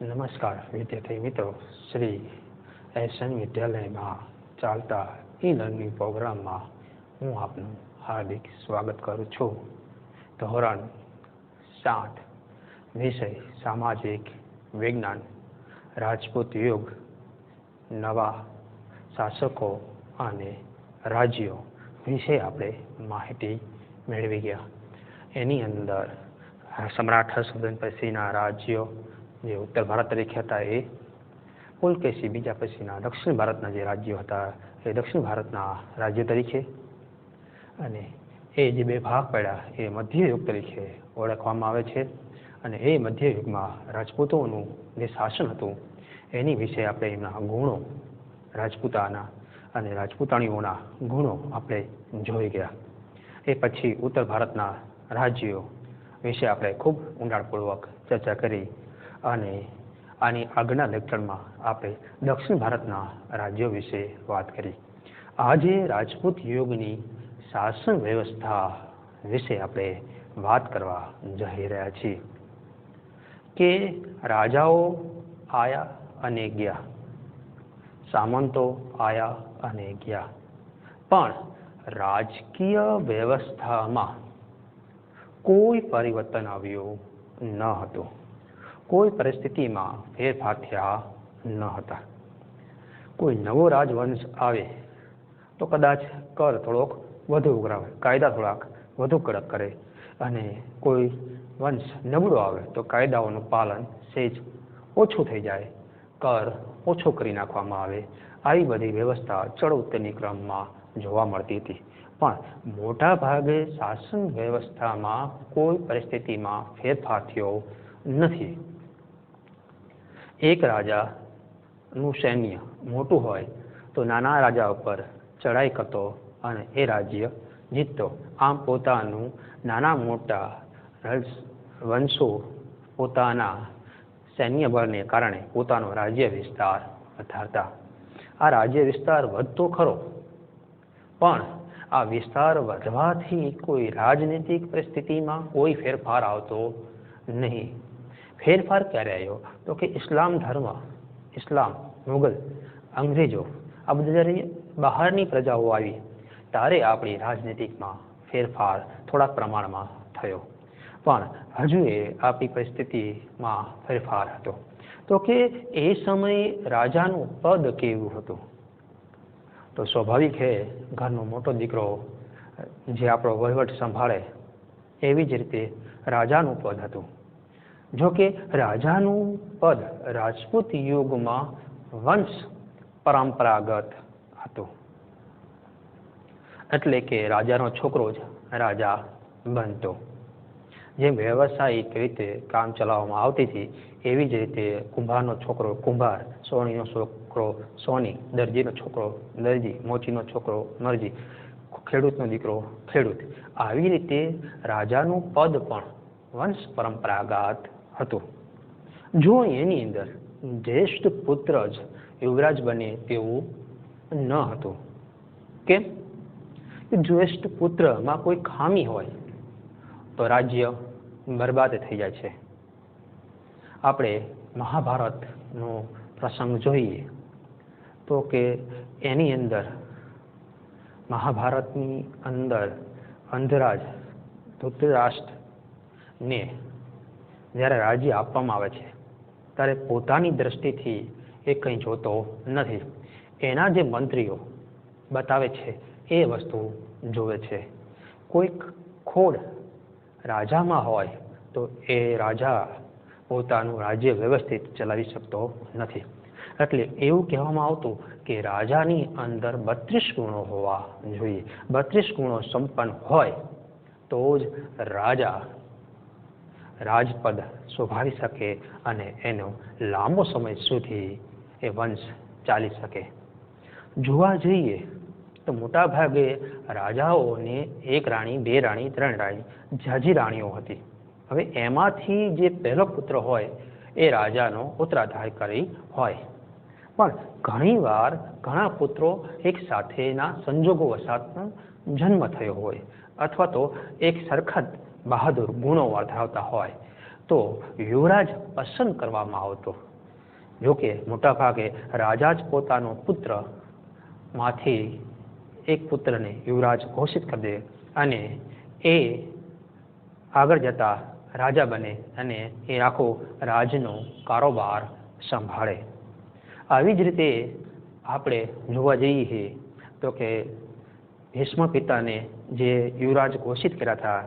નમસ્કાર વિદ્યાર્થી મિત્રો, શ્રી એસએન વિદ્યાલયમાં ચાલતા ઈ લર્નિંગ પ્રોગ્રામમાં હું આપનું હાર્દિક સ્વાગત કરું છું. ધોરણ 7 વિષય સામાજિક વિજ્ઞાન, રાજપૂત યુગ, નવા શાસકો અને રાજ્યો વિશે આપણે માહિતી મેળવી ગયા. એની અંદર સમ્રાટ હર્ષવર્ધન પછીના રાજ્યો જે ઉત્તર ભારત તરીકે હતા એ, પુલકેશી બીજા પછીના દક્ષિણ ભારતના જે રાજ્યો હતા એ દક્ષિણ ભારતના રાજ્ય તરીકે, અને એ જે બે ભાગ પડ્યા એ મધ્યયુગ તરીકે ઓળખવામાં આવે છે. અને એ મધ્યયુગમાં રાજપૂતોનું જે શાસન હતું એની વિશે આપણે એમના ગુણો, રાજપૂતાના અને રાજપૂતાણીઓના ગુણો આપણે જોઈ ગયા. એ પછી ઉત્તર ભારતના રાજ્યો વિશે આપણે ખૂબ ઊંડાણપૂર્વક ચર્ચા કરી, અને આની આગળના લેક્ચરમાં આપણે દક્ષિણ ભારતના રાજ્યો વિશે વાત કરી. આજે રાજપૂત યુગની શાસન વ્યવસ્થા વિશે આપણે વાત કરવા જઈ રહ્યા છીએ કે રાજાઓ આયા અને ગયા, સામંતો આયા અને ગયા, પણ રાજકીય વ્યવસ્થામાં કોઈ પરિવર્તન આવ્યું ન હતું. કોઈ પરિસ્થિતિમાં ફેરફાર થયા ન હતા. કોઈ નવો રાજવંશ આવે તો કદાચ કર થોડોક વધુ ઉઘરાવે, કાયદા થોડાક વધુ કડક કરે, અને કોઈ વંશ નબળો આવે તો કાયદાઓનું પાલન સહેજ ઓછું થઈ જાય, કર ઓછો કરી નાખવામાં આવે. આવી બધી વ્યવસ્થા ચડ ઉત્તરની ક્રમમાં જોવા મળતી હતી. પણ મોટા ભાગે શાસન વ્યવસ્થામાં કોઈ પરિસ્થિતિમાં ફેરફાર થયો નથી. એક રાજાનું સૈન્ય મોટું હોય તો નાના રાજા ઉપર ચડાઈ કરતો અને એ રાજ્ય જીતતો. આમ પોતાનું નાના મોટા વંશો પોતાના સૈન્ય બળને કારણે પોતાનો રાજ્ય વિસ્તાર વધારતા. આ રાજ્ય વિસ્તાર વધતો ખરો, પણ આ વિસ્તાર વધવાથી કોઈ રાજનીતિક પરિસ્થિતિમાં કોઈ ફેરફાર આવતો નહીં. ફેરફાર ક્યારે આવ્યો તો કે ઇસ્લામ ધર્મ, ઇસ્લામ, મુગલ, અંગ્રેજો આ બધા જ્યારે બહારની પ્રજાઓ આવી ત્યારે આપણી રાજનીતિકમાં ફેરફાર થોડાક પ્રમાણમાં થયો. પણ હજુ એ આપણી પરિસ્થિતિમાં ફેરફાર હતો. તો કે એ સમયે રાજાનું પદ કેવું હતું? તો સ્વાભાવિક છે, ઘરનો મોટો દીકરો જે આપણો વહીવટ સંભાળે એવી જ રીતે રાજાનું પદ હતું. જો કે રાજાનું પદ રાજપૂત યુગમાં વંશ પરંપરાગત હતું, એટલે કે રાજાનો છોકરો જ રાજા બનતો. જેમ વ્યવસાયિક રીતે કામ ચલાવવામાં આવતી હતી એવી જ રીતે કુંભારનો છોકરો કુંભાર, સોણીનો છોકરો સોની, દરજીનો છોકરો દરજી, મોચીનો છોકરો મરજી, ખેડૂતનો દીકરો ખેડૂત. આવી રીતે રાજાનું પદ પણ વંશ પરંપરાગત હતું. જો એની અંદર જ્યેષ્ઠ પુત્ર જ યુવરાજ બને તેવું ન હતું. કેમ? જ્યેષ્ઠ પુત્રમાં કોઈ ખામી હોય તો રાજ્ય બરબાદ થઈ જાય છે. આપણે મહાભારતનો પ્રસંગ જોઈએ તો કે એની અંદર, મહાભારતની અંદર અંધરાજ ધૃતરાષ્ટ્રને જ્યારે રાજ્ય આપવામાં આવે છે ત્યારે પોતાની દ્રષ્ટિથી એ કંઈ જોતો નથી. એના જે મંત્રીઓ બતાવે છે એ વસ્તુ જોવે છે. કોઈક ખોડ રાજામાં હોય તો એ રાજા પોતાનું રાજ્ય વ્યવસ્થિત ચલાવી શકતો નથી. એટલે એવું કહેવામાં આવતું કે રાજાની અંદર 32 ગુણો હોવા જોઈએ. 32 ગુણો સંપન્ન હોય તો જ રાજા રાજપદ શોભાવી શકે અને એનો લાંબો સમય સુધી એ વંશ ચાલી શકે. જોવા જઈએ તો મોટા ભાગે રાજાઓને 1 રાણી, 2 રાણી, 3 રાણી, ઝાઝી રાણીઓ હતી. હવે એમાંથી જે પહેલો પુત્ર હોય એ રાજાનો ઉત્તરાધિકારી હોય. પણ ઘણીવાર ઘણા પુત્રો એક સાથેના સંજોગો વસાત જન્મ થયો હોય, અથવા તો એક સરખા બહાદુર ગુણો ધરાવતા હોય તો યુવરાજ પસંદ કરવામાં આવતો. જોકે મોટાભાગે રાજા જ પોતાનો પુત્ર માંથી એક પુત્રને યુવરાજ ઘોષિત કરી દે અને એ આગળ જતા રાજા બને અને એ આખો રાજનો કારોબાર સંભાળે. આવી જ રીતે આપણે જોવા જઈએ તો કે ભીષ્મ પિતાને જે યુવરાજ ઘોષિત કર્યા હતા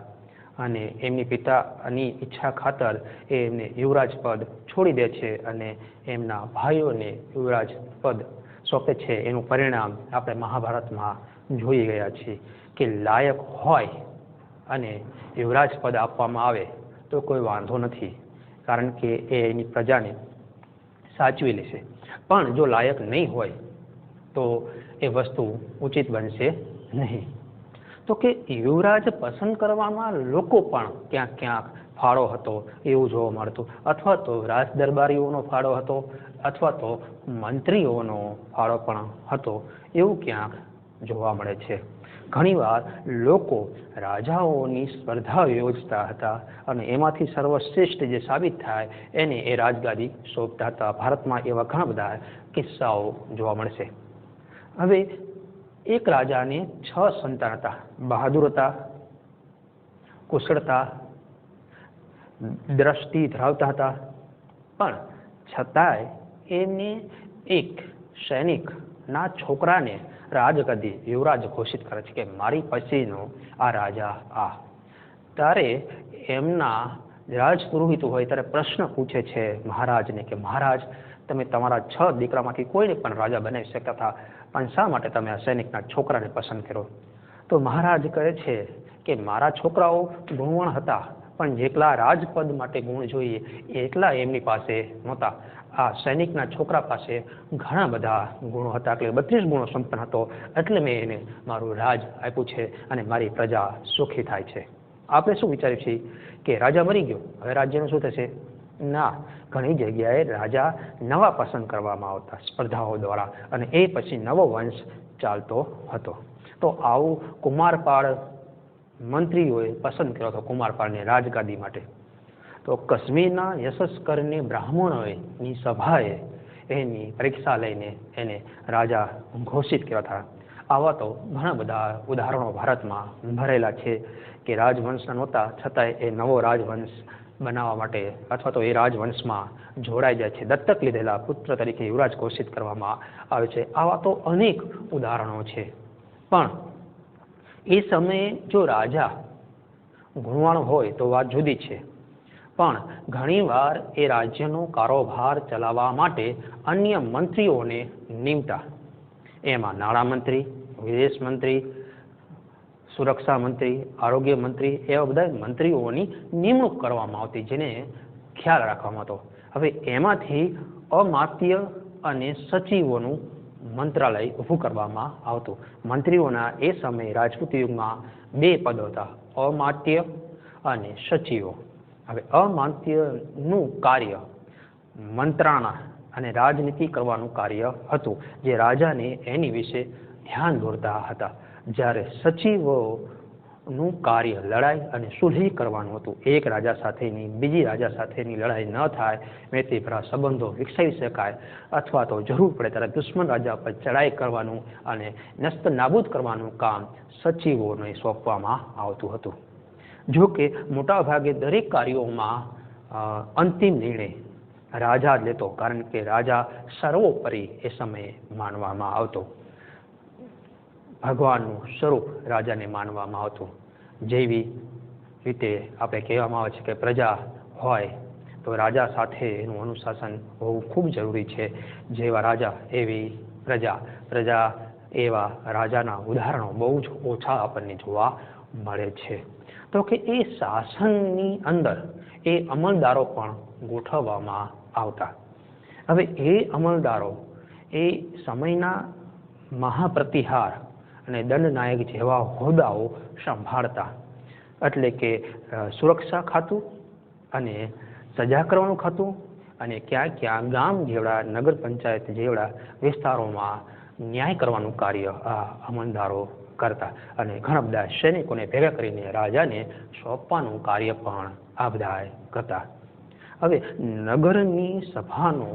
અને એમની પિતાની ઈચ્છા ખાતર એ એમને યુવરાજ પદ છોડી દે છે અને એમના ભાઈઓને યુવરાજ પદ સોંપે છે. એનું પરિણામ આપણે મહાભારતમાં જોઈ ગયા છીએ કે લાયક હોય અને યુવરાજ પદ આપવામાં આવે તો કોઈ વાંધો નથી, કારણ કે એ એની પ્રજાને સાચવી લેશે. પણ જો લાયક નહીં હોય તો એ વસ્તુ ઉચિત બનશે નહીં. તો કે યુવરાજ પસંદ કરવામાં લોકો પણ ક્યાંક ક્યાંક ફાળો હતો એવું જોવા મળતું, અથવા તો રાજ દરબારીઓનો ફાળો હતો અથવા તો મંત્રીઓનો ફાળો પણ હતો એવું ક્યાંક જોવા મળે છે. ઘણીવાર લોકો રાજાઓની સ્પર્ધા યોજતા હતા અને એમાંથી સર્વશ્રેષ્ઠ જે સાબિત થાય એને એ રાજગાદી સોંપતા હતા. ભારતમાં એવા ઘણા બધા કિસ્સાઓ જોવા મળશે. હવે એક રાજાને 6 સંતાન હતા. બહાદુર હતા, કુશળતા, દ્રષ્ટિ ધરાવતા હતા, પણ છતાંય એને એક સૈનિકના છોકરાને રાજગાદી યુવરાજ ઘોષિત કરે છે કે મારી પછીનો આ રાજા આ. ત્યારે એમના રાજપુરોહિતો હોય ત્યારે પ્રશ્ન પૂછે છે મહારાજને કે મહારાજ, તમે તમારા 6 દીકરામાંથી કોઈને પણ રાજા બનાવી શકતા હતા, પણ શા માટે તમે આ સૈનિકના છોકરાને પસંદ કર્યો? તો મહારાજ કહે છે કે મારા છોકરાઓ ગુણવાન હતા, પણ જેટલા રાજપદ માટે ગુણ જોઈએ એટલા એમની પાસે નહોતા. આ સૈનિકના છોકરા પાસે ઘણા બધા ગુણો હતા, એટલે 32 ગુણો સંપન્ન હતો, એટલે મેં એને મારું રાજ આપ્યું છે અને મારી પ્રજા સુખી થાય છે. આપણે શું વિચાર્યું છે કે રાજા મરી ગયો, હવે રાજ્યનું શું થશે? ના, ઘણી જગ્યાએ રાજા નવા પસંદ કરવામાં આવતા સ્પર્ધાઓ દ્વારા અને એ પછી નવો વંશ ચાલતો હતો. તો આવું કુમારપાળ મંત્રીઓએ પસંદ કર્યો હતો કુમારપાળને રાજગાદી માટે. તો કાશ્મીરના યશસ્કરને બ્રાહ્મણોની સભાએ એની પરીક્ષા લઈને એને રાજા ઘોષિત કર્યા હતા. આવા તો ઘણા બધા ઉદાહરણો ભારતમાં ભરેલા છે કે રાજવંશના નહોતા છતાંય એ નવો રાજવંશ બનાવવા માટે અથવા તો એ રાજવંશમાં જોડાઈ જાય છે. દત્તક લીધેલા પુત્ર તરીકે યુવરાજ ઘોષિત કરવામાં આવે છે. આવા તો અનેક ઉદાહરણો છે. પણ એ સમયે જો રાજા ગુણવાન હોય તો વાત જુદી છે, પણ ઘણીવાર એ રાજ્યનો કારોબાર ચલાવવા માટે અન્ય મંત્રીઓને નિમતા. એમાં નાણામંત્રી, વિદેશ મંત્રી, સુરક્ષા મંત્રી, આરોગ્ય મંત્રી એવા બધા મંત્રીઓની નિમણૂક કરવામાં આવતી જેને ખ્યાલ રાખવામાં આવતો. હવે એમાંથી અમાત્ય અને સચિવોનું મંત્રાલય ઊભું કરવામાં આવતું. મંત્રીઓના એ સમયે રાજપૂત યુગમાં 2 પદો હતા, અમાત્ય અને સચિવો. હવે અમાત્યનું કાર્ય મંત્રણા અને રાજનીતિ કરવાનું કાર્ય હતું, જે રાજાને એની વિશે ધ્યાન દોરતા હતા. જ્યારે સચિવોનું કાર્ય લડાઈ અને સુલહ કરવાનું હતું. એક રાજા સાથેની બીજી રાજા સાથેની લડાઈ ન થાય, મૈત્રીભરા સંબંધો વિકસાવી શકાય, અથવા તો જરૂર પડે ત્યારે દુશ્મન રાજા પર ચડાઈ કરવાનું અને નસ્ત નાબૂદ કરવાનું કામ સચિવોને સોંપવામાં આવતું હતું. જો કે મોટાભાગે દરેક કાર્યોમાં અંતિમ નિર્ણય રાજા જ લેતો, કારણ કે રાજા સર્વોપરી એ સમયે માનવામાં આવતો. ભગવાનનું સ્વરૂપ રાજાને માનવામાં આવતું. જેવી રીતે આપણે કહેવામાં આવે છે કે પ્રજા હોય તો રાજા સાથે એનું અનુશાસન હોવું ખૂબ જરૂરી છે. જેવા રાજા એવી પ્રજા, પ્રજા એવા રાજાના ઉદાહરણો બહુ જ ઓછા આપણને જોવા મળે છે. તો કે એ શાસનની અંદર એ અમલદારો પણ ગોઠવવામાં આવતા. હવે એ અમલદારો એ સમયના મહાપ્રતિહાર અને દંડનાયક જેવા હોદ્દાઓ સંભાળતા. એટલે કે સુરક્ષા ખાતું અને સજા કરવાનું ખાતું અને ક્યાં ક્યાં ગામ જેવડા નગર પંચાયત જેવડા વિસ્તારોમાં ન્યાય કરવાનું કાર્ય આ અમલદારો કરતા. અને ઘણા બધા સૈનિકોને ભેગા કરીને રાજાને સોંપવાનું કાર્ય પણ આ બધા કરતા. હવે નગરની સભાનો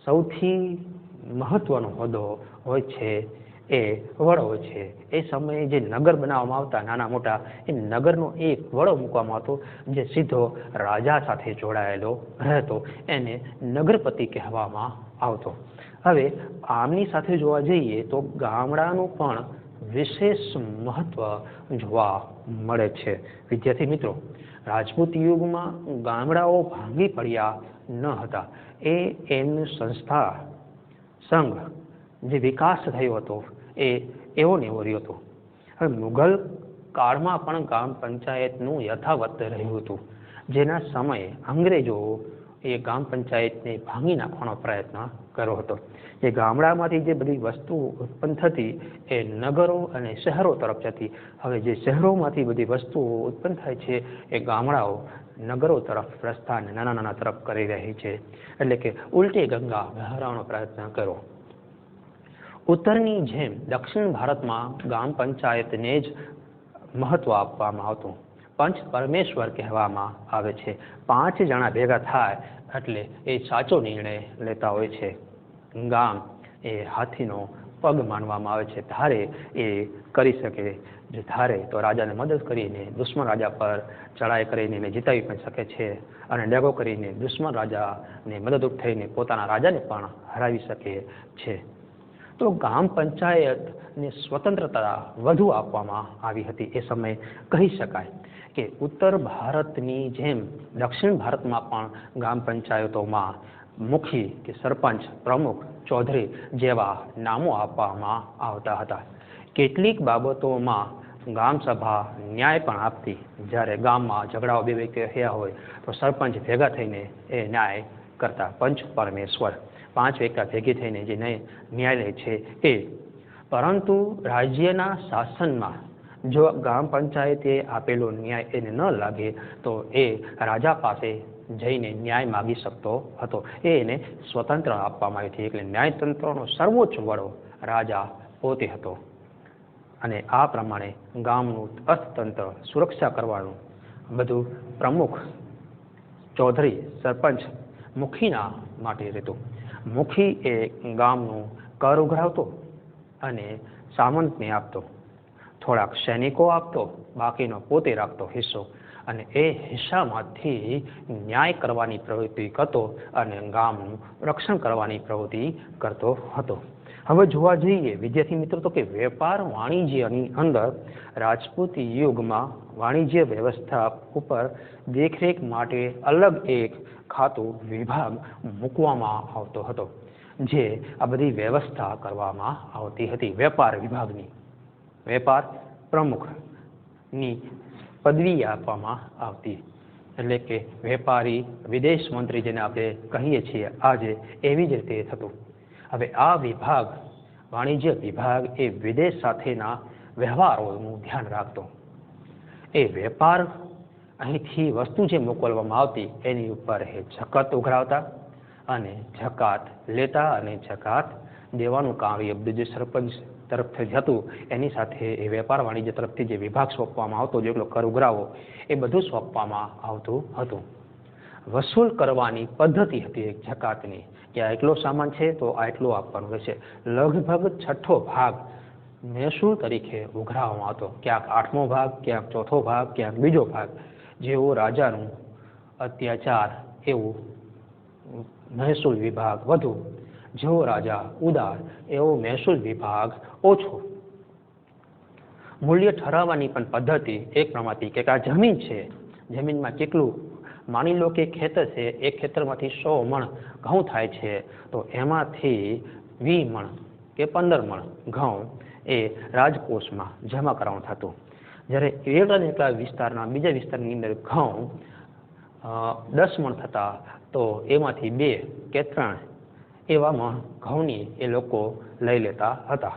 સૌથી મહત્વનો હોદ્દો હોય છે એ વડો છે. એ સમયે જે નગર બનાવવામાં આવતા નાના મોટા, એ નગરનો એક વડો મૂકવામાં આવતો જે સીધો રાજા સાથે જોડાયેલો રહેતો, એને નગરપતિ કહેવામાં આવતો. હવે આમની સાથે જોવા જઈએ તો ગામડાનું પણ વિશેષ મહત્વ જોવા મળે છે. વિદ્યાર્થી મિત્રો, રાજપૂત યુગમાં ગામડાઓ ભાંગી પડ્યા ન હતા. એમનું સંસ્થા સંઘ જે વિકાસ થયો હતો એ એવો ને એવો રહ્યો હતો. હવે મુઘલ કાળમાં પણ ગ્રામ પંચાયતનું યથાવત રહ્યું હતું, જેના સમયે અંગ્રેજો એ ગ્રામ પંચાયતને ભાંગી નાખવાનો પ્રયત્ન કર્યો હતો. એ ગામડામાંથી જે બધી વસ્તુ ઉત્પન્ન થતી એ નગરો અને શહેરો તરફ જતી. હવે જે શહેરોમાંથી બધી વસ્તુઓ ઉત્પન્ન થાય છે એ ગામડાઓ નગરો તરફ પ્રસ્થાન નાના નાના તરફ કરી રહી છે. એટલે કે ઉલટી ગંગા વહેવાનો પ્રયત્ન કર્યો. ઉત્તરની જેમ દક્ષિણ ભારતમાં ગ્રામ પંચાયતને જ મહત્વ આપવામાં આવતું. પંચ પરમેશ્વર કહેવામાં આવે છે. 5 જણા ભેગા થાય એટલે એ સાચો નિર્ણય લેતા હોય છે. ગામ એ હાથીનો પગ માનવામાં આવે છે. ધારે એ કરી શકે, જે ધારે તો રાજાને મદદ કરીને દુશ્મન રાજા પર ચડાઈ કરીને એને જીતાવી પણ શકે છે, અને ડેગો કરીને દુશ્મન રાજાને મદદરૂપ થઈને પોતાના રાજાને પણ હરાવી શકે છે. તો ગ્રામ પંચાયતને સ્વતંત્રતા વધુ આપવામાં આવી હતી. એ સમયે કહી શકાય કે ઉત્તર ભારતની જેમ દક્ષિણ ભારતમાં પણ ગ્રામ પંચાયતોમાં મુખી કે સરપંચ, પ્રમુખ, ચૌધરી જેવા નામો આપવામાં આવતા હતા. કેટલીક બાબતોમાં ગ્રામ સભા ન્યાય પણ આપતી. જ્યારે ગામમાં ઝઘડાઓ બે વ્યક્તિઓ થયા હોય તો સરપંચ ભેગા થઈને એ ન્યાય કરતા. પંચ પરમેશ્વર 5 વ્યક્તિ ભેગી થઈને જે ન્યાય લે છે એ. પરંતુ રાજ્યના શાસનમાં જો ગ્રામ પંચાયતે આપેલો ન્યાય એને ન લાગે તો એ રાજા પાસે જઈને ન્યાય માગી શકતો હતો. એને સ્વતંત્ર આપવામાં આવી હતી. એટલે ન્યાયતંત્રનો સર્વોચ્ચ વડો રાજા પોતે હતો. અને આ પ્રમાણે ગામનું અર્થતંત્ર સુરક્ષા કરવાનું બધું પ્રમુખ, ચૌધરી, સરપંચ, મુખીના માટે રહેતું. મુખી એ ગામનું કર ઉઘરાવતો અને સામંતને આપતો. થોડાક સૈનિકો આપતો, બાકીનો પોતે રાખતો હિસ્સો, અને એ હિસ્સામાંથી ન્યાય કરવાની પ્રવૃત્તિ કરતો અને ગામનું રક્ષણ કરવાની પ્રવૃત્તિ કરતો હતો. હવે જોવા જઈએ વિદ્યાર્થી મિત્રો તો કે વેપાર વાણિજ્યની અંદર રાજપૂત યુગમાં વાણિજ્ય વ્યવસ્થા ઉપર દેખરેખ માટે અલગ એક ખાતું વિભાગ મૂકવામાં આવતો હતો, જે આ બધી વ્યવસ્થા કરવામાં આવતી હતી. વેપાર વિભાગની વેપાર પ્રમુખની પદવી આપવામાં આવતી. એટલે કે વેપારી વિદેશ મંત્રી જેને આપણે કહીએ છીએ આજે, એવી જ રીતે થતું. હવે આ વિભાગ, વાણિજ્ય વિભાગ, એ વિદેશ સાથેના વ્યવહારોનું ધ્યાન રાખતો. એ વેપાર અહીંથી વસ્તુ જે મોકલવામાં આવતી એની ઉપર એ જકાત ઉઘરાવતા અને જકાત લેતા અને જકાત દેવાનું કાર્ય બધું જે સરપંચ તરફથી હતું એની સાથે એ વેપાર વાણિજ્ય તરફથી જે વિભાગ સોંપવામાં આવતો, જેટલો કર ઉઘરાવો એ બધું સોંપવામાં આવતું હતું. વસૂલ કરવાની પદ્ધતિ હતી એક જકાતની, કે આટલો સામાન છે તો આટલું આપવાનું રહેશે. લગભગ 6ઠ્ઠો ભાગ મહેસૂલ તરીકે ઉઘરાવવામાં આવતો. ક્યાંક 8મો ભાગ, ક્યાંક 4થો ભાગ, ક્યાંક બીજો ભાગ. જેવો રાજાનું અત્યાચાર એવું મહેસૂલ વિભાગ વધુ, જેવો રાજા ઉદાર એવો મહેસૂલ વિભાગ ઓછો. મૂલ્ય ઠરાવવાની પણ પદ્ધતિ એક પ્રમાણથી કે આ જમીન છે, જમીનમાં કેટલું, માની લો કે ખેતર છે, એક ખેતરમાંથી 100 મણ ઘઉં થાય છે તો એમાંથી 20 મણ કે 15 મણ ઘઉં એ રાજકોષમાં જમા કરાવવાનું થતું. જ્યારે એટલા વિસ્તારના બીજા વિસ્તારની અંદર ઘઉં 10 મણ થતા તો એમાંથી 2 કે 3 એવામાં ઘઉંની એ લોકો લઈ લેતા હતા.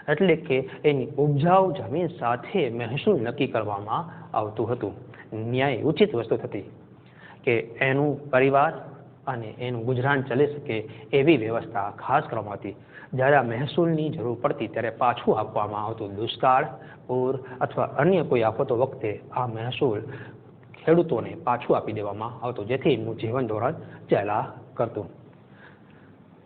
એટલે કે એની ઉપજાઉ જમીન સાથે મહેસૂલ નક્કી કરવામાં આવતું હતું. ન્યાય ઉચિત વસ્તુ થતી કે એનું પરિવાર અને એનું ગુજરાન ચલી શકે એવી વ્યવસ્થા ખાસ કરવામાં આવતી. જ્યારે આ મહેસૂલની જરૂર પડતી ત્યારે પાછું આપવામાં આવતું. દુષ્કાળ, પૂર અથવા અન્ય કોઈ આફતો વખતે આ મહેસૂલ ખેડૂતોને પાછું આપી દેવામાં આવતું, જેથી એમનું જીવન ધોરણ ચાલ્યા કરતું.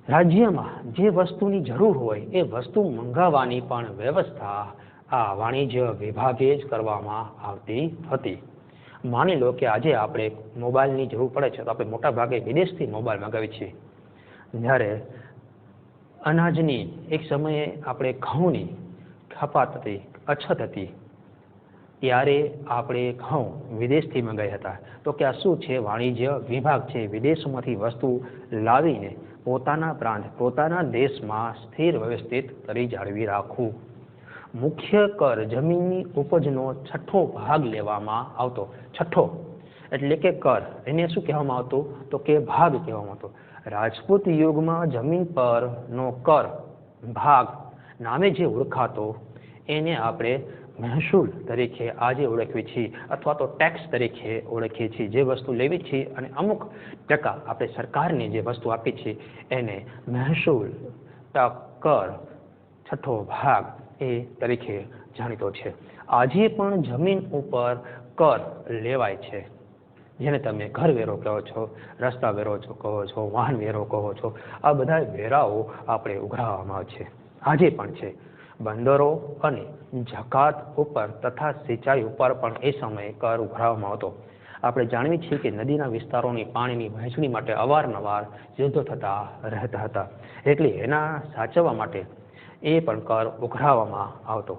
રાજ્યમાં જે વસ્તુની જરૂર હોય એ વસ્તુ મંગાવવાની પણ વ્યવસ્થા આ વાણિજ્ય વિભાગે જ કરવામાં આવતી હતી. માની લો કે આજે આપણે મોબાઈલની જરૂર પડે છે તો આપણે મોટા ભાગે વિદેશથી મોબાઈલ મંગાવીએ છીએ. જ્યારે અનાજની એક સમયે આપણે ઘઉંની ખપાત હતી, અછત હતી, ત્યારે આપણે ઘઉં વિદેશથી મંગાવ્યા હતા. તો કે આ શું છે? વાણિજ્ય વિભાગ છે. વિદેશમાંથી વસ્તુ લાવીને પોતાના પ્રાંત, પોતાના દેશમાં સ્થિર વ્યવસ્થિત કરી જાળવી રાખવું. મુખ્ય કર જમીનની ઉપજનો 6ઠ્ઠો ભાગ લેવામાં આવતો. 6ઠ્ઠો એટલે કે કર, એને શું કહેવામાં આવતું? તો કે ભાગ કહેવામાં આવતો. રાજપૂત યુગમાં જમીન પરનો કર ભાગ નામે જે ઓળખાતો એને આપણે મહેસૂલ તરીકે આજે ઓળખીએ છીએ, અથવા તો ટેક્સ તરીકે ઓળખીએ છીએ. જે વસ્તુ લેવી છે અને અમુક ટકા આપણે સરકારને જે વસ્તુ આપી છે એને મહેસૂલ કર 6ઠ્ઠો ભાગ એ તરીકે જાણીતો છે. આજે પણ જમીન ઉપર કર લેવાય છે, જેને તમે ઘર વેરો કહો છો, રસ્તા વેરો કહો છો, વાહન વેરો કહો છો. આ બધા વેરાઓ આપણે ઉઘરાવવામાં આવે છે, આજે પણ છે. બંદરો અને જકાત ઉપર તથા સિંચાઈ ઉપર પણ એ સમયે કર ઉઘરાવવામાં આવતો. આપણે જાણીએ છીએ કે નદીના વિસ્તારોની પાણીની વહેંચણી માટે અવારનવાર યુદ્ધો થતા રહેતા હતા, એટલે એના સાચવવા માટે એ પણ કર ઉઘરાવવામાં આવતો.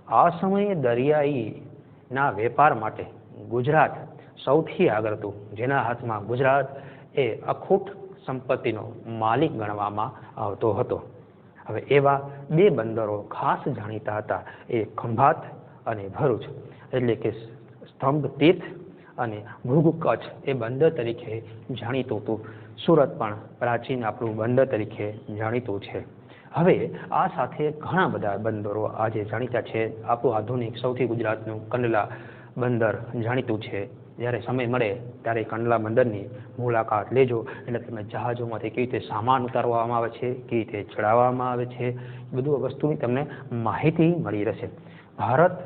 આ સમયે દરિયાઈના વેપાર માટે ગુજરાત સૌથી આગળ હતું, જેના હાથમાં ગુજરાત એ અખૂટ સંપત્તિનો માલિક ગણવામાં આવતો હતો. હવે એવા બે બંદરો ખાસ જાણીતા હતા, એ ખંભાત અને ભરૂચ, એટલે કે સ્તંભ તીર્થ અને ભૃગુ કચ્છ એ બંદર તરીકે જાણીતું હતું. સુરત પણ પ્રાચીન આપણું બંદર તરીકે જાણીતું છે. હવે આ સાથે ઘણા બધા બંદરો આજે જાણીતા છે. આપણું આધુનિક સૌથી ગુજરાતનું કંડલા બંદર જાણીતું છે. જ્યારે સમય મળે ત્યારે કંડલા બંદરની મુલાકાત લેજો, એટલે તમે જહાજોમાંથી કેવી રીતે સામાન ઉતારવામાં આવે છે, કેવી રીતે ચડાવવામાં આવે છે, બધું વસ્તુની તમને માહિતી મળી રહેશે. ભારત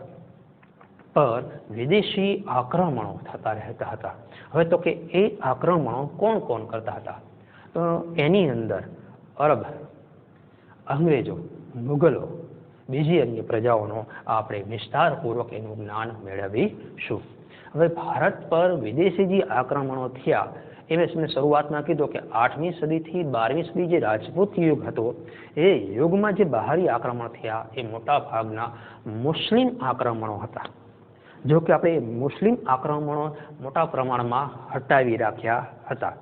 પર વિદેશી આક્રમણો થતા રહેતા હતા. હવે તો કે એ આક્રમણો કોણ કોણ કરતા હતા? તો એની અંદર અરબ, અંગ્રેજો, મુગલો, બીજી અન્ય પ્રજાઓનો આપણે વિસ્તારપૂર્વક એનું જ્ઞાન મેળવીશું. હવે ભારત પર વિદેશી જે આક્રમણો થયા એ મેં શરૂઆતમાં કીધું કે 8મી સદીથી 12મી સદી જે રાજપૂત યુગ હતો એ યુગમાં જે બહારી આક્રમણ થયા એ મોટા ભાગના મુસ્લિમ આક્રમણો હતા. જો કે આપણે મુસ્લિમ આક્રમણો મોટા પ્રમાણમાં હટાવી રાખ્યા હતા,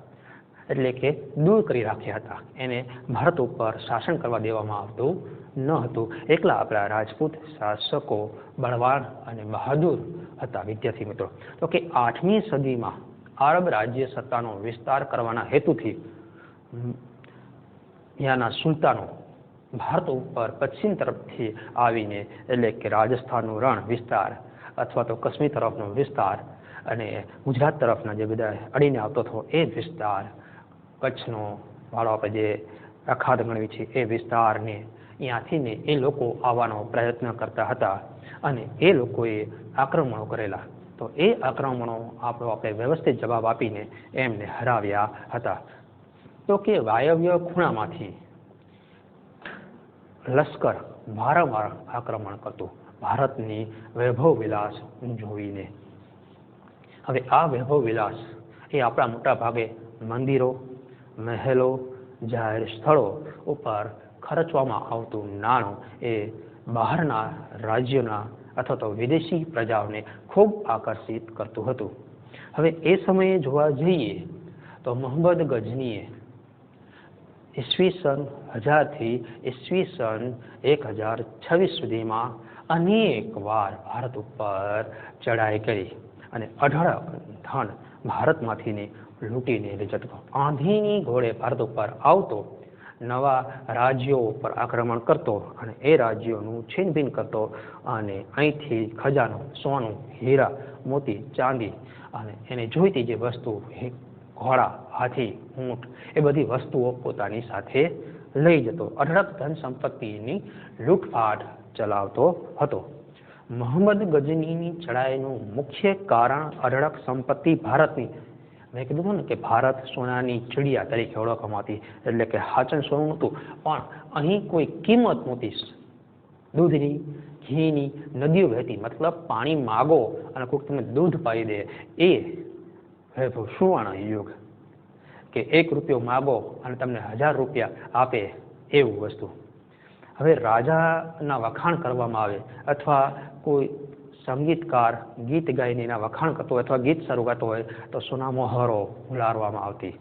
એટલે કે દૂર કરી રાખ્યા હતા. એને ભારત ઉપર શાસન કરવા દેવામાં આવતું ન હતું. એકલા આપણા રાજપૂત શાસકો બળવાન અને બહાદુર હતા. વિદ્યાર્થી મિત્રો, તો કે 8મી સદીમાં આરબ રાજ્ય સત્તાનો વિસ્તાર કરવાના હેતુથી ત્યાંના સુલતાનો ભારત ઉપર પશ્ચિમ તરફથી આવીને, એટલે કે રાજસ્થાનનું રણ વિસ્તાર અથવા તો કાશ્મીર તરફનો વિસ્તાર અને ગુજરાત તરફના જે બધા અડીને આવતો હતો એ વિસ્તાર, કચ્છનો વાળો આપણે જે અખાત ગણવી છે એ વિસ્તારને ત્યાંથી ને એ લોકો આવવાનો પ્રયત્ન કરતા હતા અને એ લોકોએ આક્રમણો કરેલા. તો એ આક્રમણો આપણે વ્યવસ્થિત જવાબ આપીને એમને હરાવ્યા હતા. તો કે વાયવ્ય ખૂણામાંથી લશ્કર વારંવાર આક્રમણ કરતું ભારતની વૈભવ વિલાસ જોઈને. હવે આ વૈભવ વિલાસ એ આપણા મોટા ભાગે મંદિરો, મહેલો, જાહેર સ્થળો ઉપર ખર્ચવામાં આવતું નાણું એ બહારના રાજ્યોના અથવા તો વિદેશી પ્રજાઓને ખૂબ આકર્ષિત કરતું હતું. હવે એ સમયે જોવા જઈએ તો મોહમ્મદ ગઝનીએ ઈસવીસન 1000થી ઈસવીસન 1026 સુધીમાં અનેક વાર ભારત ઉપર ચડાઈ કરી અને અઢળક ધન ભારતમાંથી લૂંટીને લઈ જતો. આંધીની ઘોડે ભારત ઉપર આવતો, નવા રાજ્યો ઉપર આક્રમણ કરતો અને એ રાજ્યોનું છીનભીન કરતો અને અહીંથી ખજાનો, સોનું, હીરા, મોતી, ચાંદી અને એને જોઈતી જે વસ્તુ, ઘોડા, હાથી, ઊંટ, એ બધી વસ્તુઓ પોતાની સાથે લઈ જતો. અઢળક ધન સંપત્તિની લૂંટફાટ ચલાવતો હતો. મોહમ્મદ ગઝનીની ચડાઈનું મુખ્ય કારણ અઢળક સંપત્તિ ભારતની મેં કીધું હતું ને કે ભારત સોનાની ચિડિયા તરીકે ઓળખવામાં હતી, એટલે કે હાચન સોનું નહોતું, પણ અહીં કોઈ કિંમત નહોતી. દૂધની, ઘીની નદીઓ વહેતી, મતલબ પાણી માગો અને કોઈક તમને દૂધ પાઈ દે, એ વૈભવ સુવર્ણ યુગ. કે 1 રૂપિયો માગો અને તમને 1000 રૂપિયા આપે એવું વસ્તુ. હવે રાજાના વખાણ કરવામાં આવે અથવા કોઈ સંગીતકાર ગીત ગાઈને એના વખાણ કરતો હોય અથવા ગીત સારું ગાતો હોય તો સોના મોહરો ઉલારવામાં આવતી.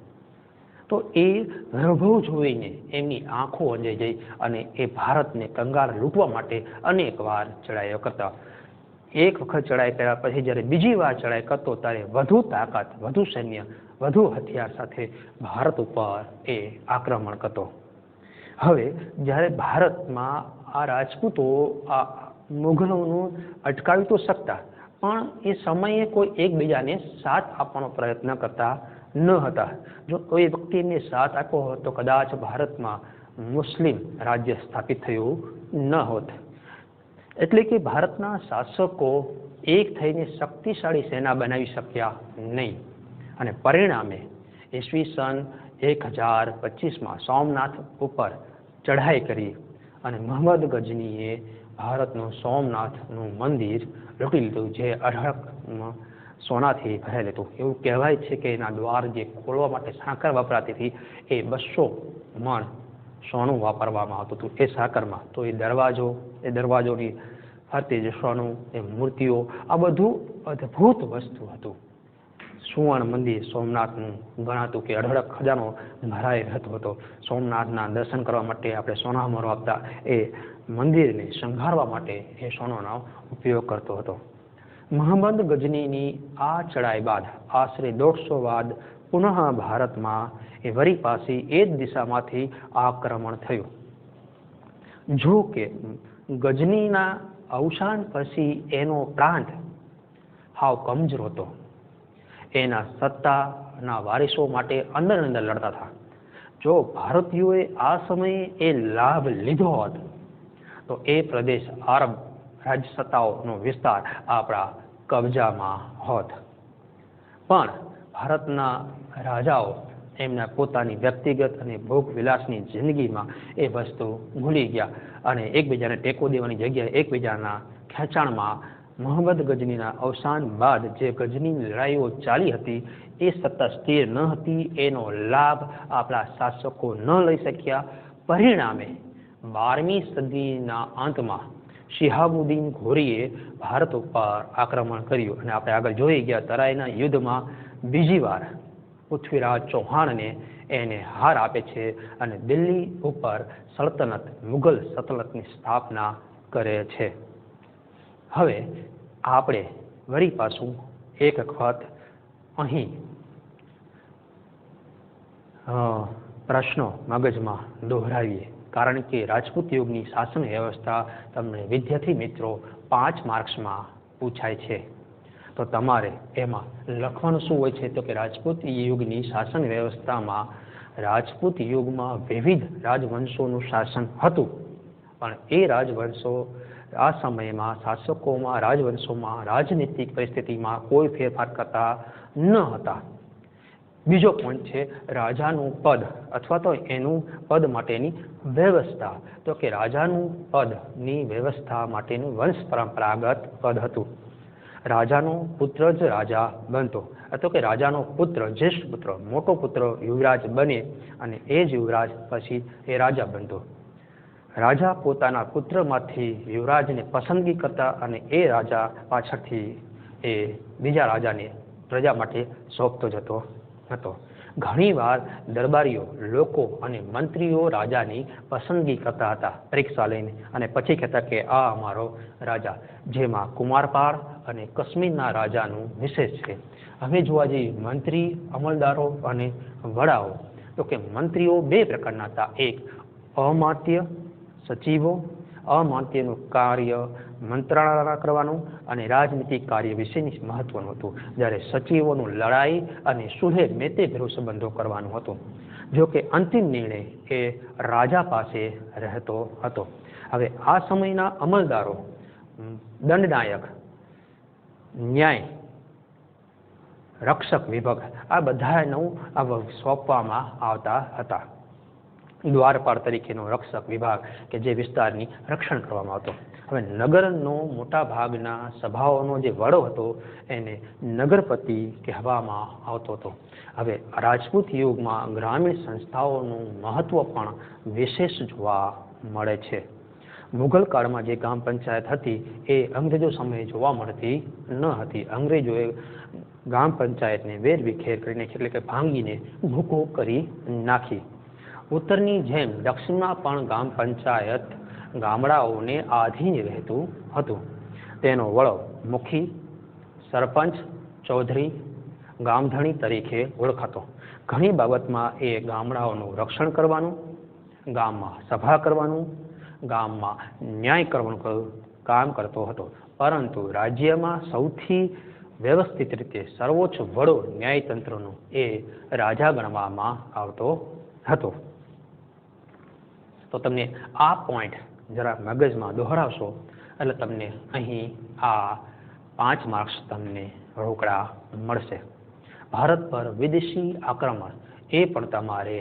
તો એ વૈભવ જોઈને એમની આંખો અંજાઈ જઈ અને એ ભારતને કંગાળ લૂંટવા માટે અનેક વાર ચડાઈઓ કરતા. એક વખત ચડાઈ કર્યા પછી જ્યારે બીજી વાર ચડાઈ કરતો ત્યારે વધુ તાકાત, વધુ સૈન્ય, વધુ હથિયાર સાથે ભારત ઉપર એ આક્રમણ કરતો. હવે જ્યારે ભારતમાં આ રાજપૂતો આ મુઘલોનું અટકાવી તો શકતા, પણ એ સમયે કોઈ એકબીજાને સાથ આપવાનો પ્રયત્ન કરતા ન હતા. જો કોઈ વ્યક્તિને સાથ આપ્યો હોત તો કદાચ ભારતમાં મુસ્લિમ રાજ્ય સ્થાપિત થયું ન હોત. એટલે કે ભારતના શાસકો એક થઈને શક્તિશાળી સેના બનાવી શક્યા નહીં, અને પરિણામે ઈસવીસન 1025માં સોમનાથ ઉપર ચઢાઈ કરી અને મોહમ્મદ ગજનીએ ભારતનું સોમનાથનું મંદિર લૂંટી લીધું, જે અઢળક સોનાથી ભરેલું હતું. એવું કહેવાય છે કે એના દ્વાર જે ખોલવા માટે સાકર વપરાતી હતી એ 200 મણ સોનું વાપરવામાં આવતું હતું એ સાકરમાં. તો એ દરવાજોની ફરતે જે સોનું, એ મૂર્તિઓ, આ બધું અદ્ભુત વસ્તુ હતું. સુવર્ણ મંદિર સોમનાથનું ગણાતું કે અઢળક ખજાનો ભરાઈ રહેતો હતો. સોમનાથના દર્શન કરવા માટે આપણે સોના મોહરો આપતા, એ મંદિરને શણગારવા માટે એ સોનાનો ઉપયોગ કરતો હતો. મોહમ્મદ ગજનીની આ ચડાઈ બાદ આશરે 150 બાદ પુનઃ ભારતમાં એ વરી પાછી એ જ દિશામાંથી આક્રમણ થયું. જો કે ગજનીના અવસાન પછી એનો પ્રાંત હાવ કમજોર હતો. એના સત્તાના વારિસો માટે અંદર લડતા હતા. જો ભારતીયોએ આ સમયે એ લાભ લીધો હોત તો એ પ્રદેશ આરબ રાજસત્તાઓનો વિસ્તાર આપણા કબજામાં હોત. પણ ભારતના રાજાઓ એમના પોતાની વ્યક્તિગત અને ભોગ વિલાસની જિંદગીમાં એ વસ્તુ ભૂલી ગયા અને એકબીજાને ટેકો દેવાની જગ્યાએ એકબીજાના ખેંચાણમાં મોહમ્મદ ગજનીના અવસાન બાદ જે ગજનીની લડાઈઓ ચાલી હતી એ સત્તા સ્થિર ન હતી. એનો લાભ આપણા શાસકો ન લઈ શક્યા. પરિણામે 12મી સદીના અંતમાં શિહાબુદ્દીન ઘોરીએ ભારત ઉપર આક્રમણ કર્યું અને આપણે આગળ જોઈ ગયા તરાઈના યુદ્ધમાં બીજી વાર પૃથ્વીરાજ ચૌહાણને એને હાર આપે છે અને દિલ્હી ઉપર સલ્તનત, મુઘલ સલ્તનતની સ્થાપના કરે છે. હવે આપણે વળી પાછું એક વખત અહીં પ્રશ્નો મગજમાં દોહરાવીએ, કારણ કે રાજપૂત યુગની શાસન વ્યવસ્થા તમને વિદ્યાર્થી મિત્રો 5 માર્ક્સમાં પૂછાય છે. તો તમારે એમાં લખવાનું શું હોય છે તો કે રાજપૂત યુગની શાસન વ્યવસ્થામાં રાજપૂત યુગમાં વિવિધ રાજવંશોનું શાસન હતું, પણ એ રાજવંશો આ સમયમાં શાસકોમાં, રાજવંશોમાં, રાજનીતિક પરિસ્થિતિમાં કોઈ ફેરફાર કરતા ન હતા. બીજો પોઈન્ટ છે રાજાનું પદ અથવા તો એનું પદ માટેની વ્યવસ્થા. તો કે રાજાનું પદની વ્યવસ્થા માટેનું વંશ પરંપરાગત પદ હતું. રાજાનો પુત્ર જ રાજા બનતો, અથવા કે રાજાનો પુત્ર, જ્યેષ્ઠ પુત્ર, મોટો પુત્ર યુવરાજ બને અને એ જ યુવરાજ પછી એ રાજા બનતો. રાજા પોતાના પુત્રમાંથી યુવરાજને પસંદગી કરતા અને એ રાજા પાછળથી એ બીજા રાજાને પ્રજા માટે સોંપતો જતો હતો. ઘણીવાર દરબારીઓ, લોકો અને મંત્રીઓ રાજાની પસંદગી કરતા હતા પરીક્ષા લઈને અને પછી કહેતા કે આ અમારો રાજા, જેમાં કુમારપાળ અને કાશ્મીરના રાજાનું વિશેષ છે. હવે જોવા જઈએ મંત્રી, અમલદારો અને વડાઓ, તો કે મંત્રીઓ 2 પ્રકારના હતા. એક અમાત્ય સચિવો, અમાત્યનું કાર્ય મંત્રણા કરવાનું અને રાજનીતિક કાર્ય વિશેની મહત્વનું હતું, જ્યારે સચિવોનું લડાઈ અને સુલેહ મેતે ભેરું સંબંધો કરવાનું હતું. જો કે અંતિમ નિર્ણય એ રાજા પાસે રહેતો હતો. હવે આ સમયના અમલદારો દંડનાયક, ન્યાય રક્ષક વિભાગ આ બધાનું સોંપવામાં આવતા હતા. દ્વારપાળ તરીકેનો રક્ષક વિભાગ કે જે વિસ્તારની રક્ષણ કરવામાં આવતો. હવે નગરનો મોટા ભાગના સભાઓનો જે વડો હતો એને નગરપતિ કહેવામાં આવતો હતો. હવે રાજપૂત યુગમાં ગ્રામીણ સંસ્થાઓનું મહત્વ પણ વિશેષ જોવા મળે છે. મુઘલ કાળમાં જે ગ્રામ પંચાયત હતી એ અંગ્રેજો સમયે જોવા મળતી ન હતી. અંગ્રેજોએ ગ્રામ પંચાયતને વેરવિખેર કરીને એટલે કે ભાંગીને ભૂકો કરી નાખી. ઉત્તરની જેમ દક્ષિણમાં પણ ગ્રામ પંચાયત ગામડાઓને આધીન રહેતું હતું. તેનો વડો મુખી, સરપંચ, ચૌધરી, ગામધણી તરીકે ઓળખાતો. ઘણી બાબતમાં એ ગામડાઓનું રક્ષણ કરવાનું, ગામમાં સભા કરવાનું, ગામમાં ન્યાય કરવાનું કામ કરતો હતો. પરંતુ રાજ્યમાં સૌથી વ્યવસ્થિત રીતે સર્વોચ્ચ વડો ન્યાયતંત્રનો એ રાજા ગણવામાં આવતો હતો. તો તમને આ પોઈન્ટ જરા મગજમાં દોહરાવશો એટલે તમને અહીં આ 5 માર્ક્સ તમને રોકડા મળશે. ભારત પર વિદેશી આક્રમણ એ પણ તમારે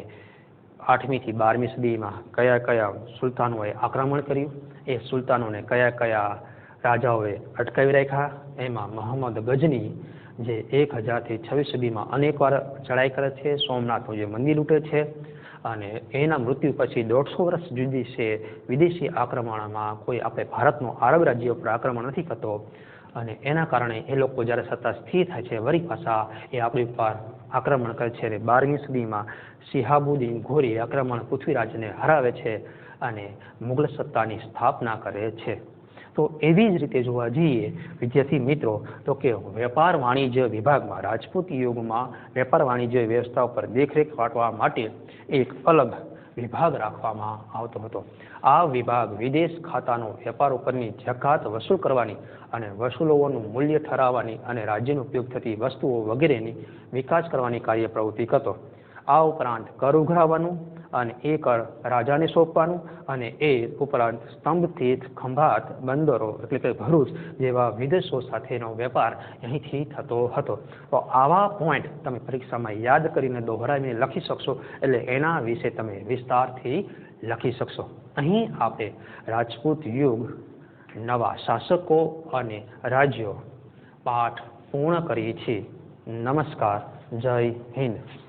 8મી થી 12મી સદીમાં કયા કયા સુલતાનોએ આક્રમણ કર્યું, એ સુલતાનોને કયા કયા રાજાઓએ અટકાવી રાખ્યા. એમાં મોહમ્મદ ગજની જે 1000 થી 26 સદીમાં અનેકવાર ચડાઈ કરે છે, સોમનાથનું જે મંદિર લૂંટે છે, અને એના મૃત્યુ પછી 150 વર્ષ સુધી છે વિદેશી આક્રમણમાં કોઈ આપણે ભારતનો આરબ રાજ્ય પર આક્રમણ નથી કરતો. અને એના કારણે એ લોકો જ્યારે સત્તા સ્થિર થાય છે વળી પાછા એ આપણી ઉપર આક્રમણ કરે છે. 12મી સદીમાં શિહાબુદ્દીન ઘોરી આક્રમણ પૃથ્વીરાજને હરાવે છે અને મુગલ સત્તાની સ્થાપના કરે છે. તો એવી જ રીતે જોવા જઈએ વિદ્યાર્થી મિત્રો તો કે વેપાર વાણિજ્ય વિભાગમાં રાજપૂત યુગમાં વેપાર વાણિજ્ય વ્યવસ્થા પર દેખરેખ રાખવા માટે એક અલગ વિભાગ રાખવામાં આવતો હતો. આ વિભાગ વિદેશ ખાતાનો વેપાર ઉપરની જકાત વસૂલ કરવાની અને વસૂલોનું મૂલ્ય ઠરાવવાની અને રાજ્યનો ઉપયોગ થતી વસ્તુઓ વગેરેની વિકાસ કરવાની કાર્ય પ્રવૃત્તિ કરતો. આ ઉપરાંત કર ઉઘરાવવાનું અને એ કર રાજાને સોંપવાનું અને એ ઉપરાંત સ્તંભતીર્થ, ખંભાત, બંદરો એટલે કે ભરૂચ જેવા વિદેશો સાથેનો વેપાર અહીંથી થતો હતો. તો આવા પોઈન્ટ તમે પરીક્ષામાં યાદ કરીને દોહરાવીને લખી શકશો એટલે એના વિશે તમે વિસ્તારથી લખી શકશો. અહીં આપણે રાજપૂત યુગ, નવા શાસકો અને રાજ્યો પાઠ પૂર્ણ કરીએ છીએ. નમસ્કાર, જય હિન્દ.